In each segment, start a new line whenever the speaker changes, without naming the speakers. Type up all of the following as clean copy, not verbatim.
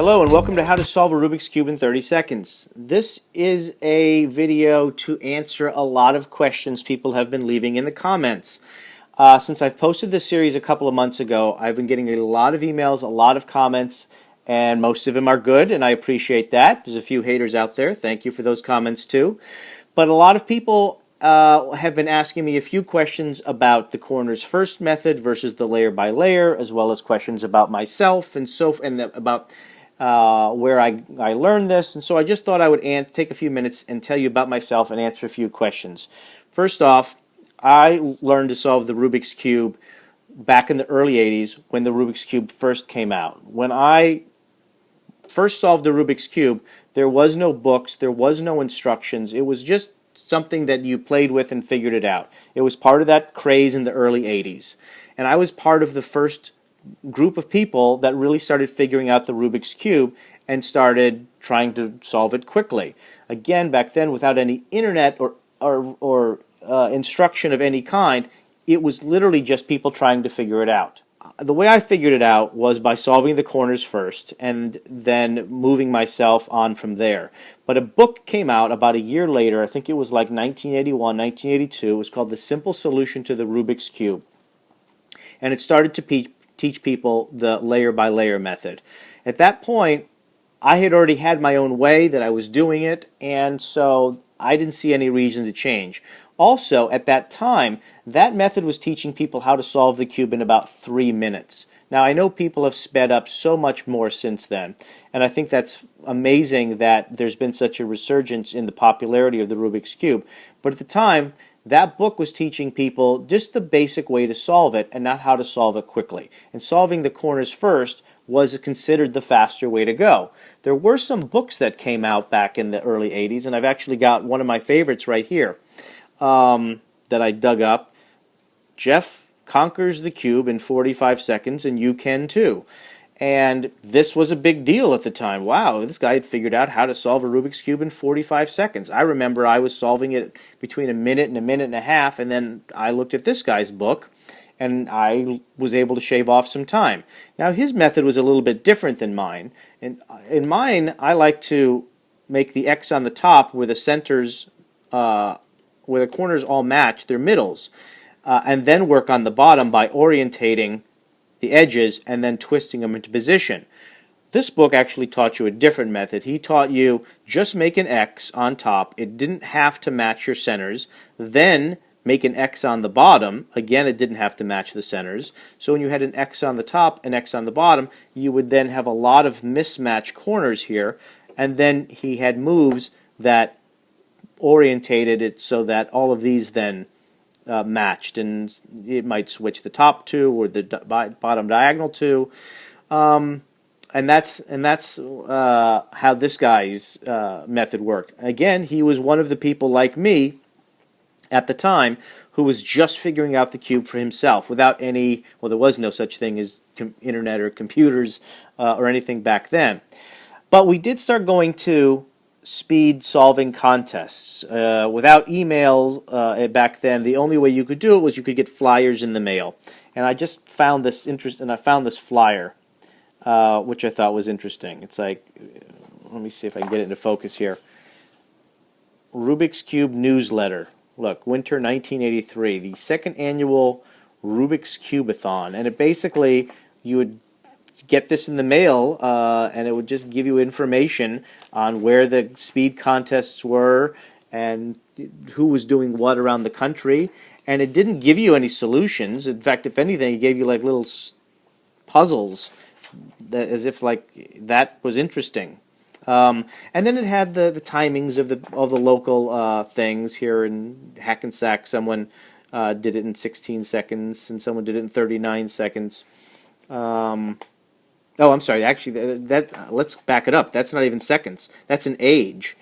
Hello and welcome to How to Solve a Rubik's Cube in 30 Seconds. This is a video to answer a lot of questions people have been leaving in the comments. Since I've posted this series a couple of months ago, I've been getting a lot of emails, a lot of comments, and most of them are good, and I appreciate that. There's a few haters out there. Thank you for those comments too. But a lot of people have been asking me a few questions about the corners first method versus the layer by layer, as well as questions about myself and about where I learned this. And so I just thought I would take a few minutes and tell you about myself and answer a few questions. First off, I learned to solve the Rubik's Cube back in the early 80s when the Rubik's Cube first came out. When I first solved the Rubik's Cube, there was no books, there was no instructions. It was just something that you played with and figured it out. It was part of that craze in the early 80s. And I was part of the first group of people that really started figuring out the Rubik's Cube and started trying to solve it quickly. Again, back then, without any internet or instruction of any kind, it was literally just people trying to figure it out. The way I figured it out was by solving the corners first and then moving myself on from there. But a book came out about a year later, I think it was like 1981, 1982. It was called The Simple Solution to the Rubik's Cube. And it started to teach people the layer by layer method. At that point, I had already had my own way that I was doing it, and so I didn't see any reason to change. Also, at that time, that method was teaching people how to solve the cube in about 3 minutes. Now, I know people have sped up so much more since then, and I think that's amazing that there's been such a resurgence in the popularity of the Rubik's Cube. But at the time, that book was teaching people just the basic way to solve it and not how to solve it quickly. And solving the corners first was considered the faster way to go. There were some books that came out back in the early 80s, and I've actually got one of my favorites right here that I dug up. Jeff conquers the cube in 45 seconds, and you can too. And this was a big deal at the time. Wow, this guy had figured out how to solve a Rubik's Cube in 45 seconds. I remember I was solving it between a minute and a half, and then I looked at this guy's book, and I was able to shave off some time. Now, his method was a little bit different than mine. And in mine, I like to make the X on the top where the centers, where the corners all match, their middles, and then work on the bottom by orientating the edges and then twisting them into position. This book actually taught you a different method. He taught you just make an X on top. It didn't have to match your centers. Then make an X on the bottom. Again, it didn't have to match the centers. So when you had an X on the top, an X on the bottom, you would then have a lot of mismatched corners here. And then he had moves that orientated it so that all of these then matched, and it might switch the top two or the bottom diagonal two, and that's how this guy's method worked. Again, he was one of the people like me at the time who was just figuring out the cube for himself without any, well, there was no such thing as internet or computers or anything back then. But we did start going to speed solving contests. Without emails back then, the only way you could do it was you could get flyers in the mail. And I just found this I found this flyer, which I thought was interesting. It's like, let me see if I can get it into focus here. Rubik's Cube newsletter. Look, winter 1983, the second annual Rubik's Cubeathon. And it basically, you would get this in the mail, and it would just give you information on where the speed contests were and who was doing what around the country. And it didn't give you any solutions. In fact, if anything, it gave you like little puzzles, as if like that was interesting. And then it had the timings of the local things. Here in Hackensack, someone did it in 16 seconds, and someone did it in 39 seconds. Oh, I'm sorry. Actually, let's back it up. That's not even seconds. That's an age.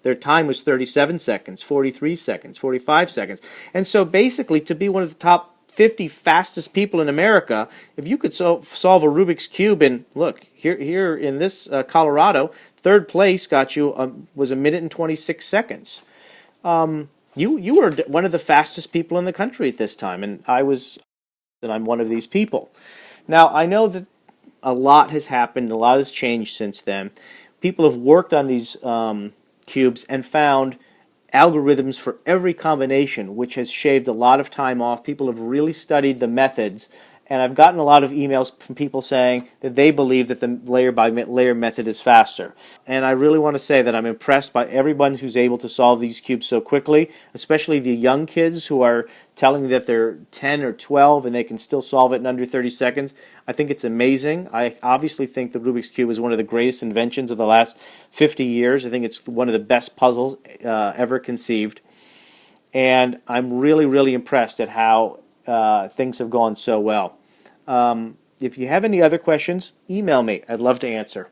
Their time was 37 seconds, 43 seconds, 45 seconds. And so basically, to be one of the top 50 fastest people in America, if you could solve a Rubik's Cube in, look, here in this Colorado, third place got you was a minute and 26 seconds. You were one of the fastest people in the country at this time, and I'm one of these people. Now, I know that a lot has happened, a lot has changed since then. People have worked on these cubes and found algorithms for every combination, which has shaved a lot of time off. People have really studied the methods, and I've gotten a lot of emails from people saying that they believe that the layer by layer method is faster. And I really want to say that I'm impressed by everyone who's able to solve these cubes so quickly, especially the young kids who are telling me that they're 10 or 12 and they can still solve it in under 30 seconds. I think it's amazing. I obviously think the Rubik's Cube is one of the greatest inventions of the last 50 years. I think it's one of the best puzzles ever conceived. And I'm really, really impressed at how things have gone so well. If you have any other questions, email me. I'd love to answer.